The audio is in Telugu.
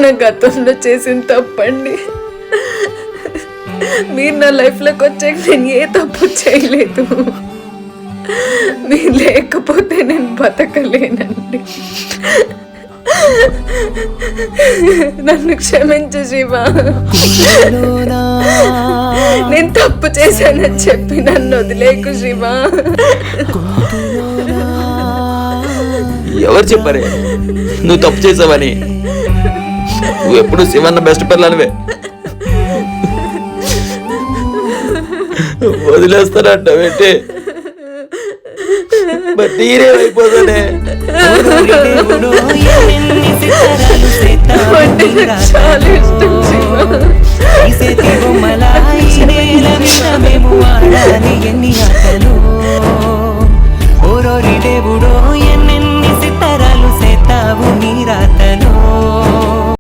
నా గతంలో చేసిన తప్పండి. మీరు నా లైఫ్లోకి వచ్చాక నేను ఏ తప్పు చేయలేదు. మీరు లేకపోతే నేను బతకలేనండి. నన్ను క్షమించు శివ. నేను తప్పు చేశానని చెప్పి నన్ను వదిలేకు శివ. ఎవరు చెప్పారే నువ్వు తప్పు చేసావని? నువ్వు ఎప్పుడు శివన్న బెస్ట్ పిల్లనివే. వదిలేస్తానంటే తీరేమైపోతానే. చాలా ఇష్టం శివ.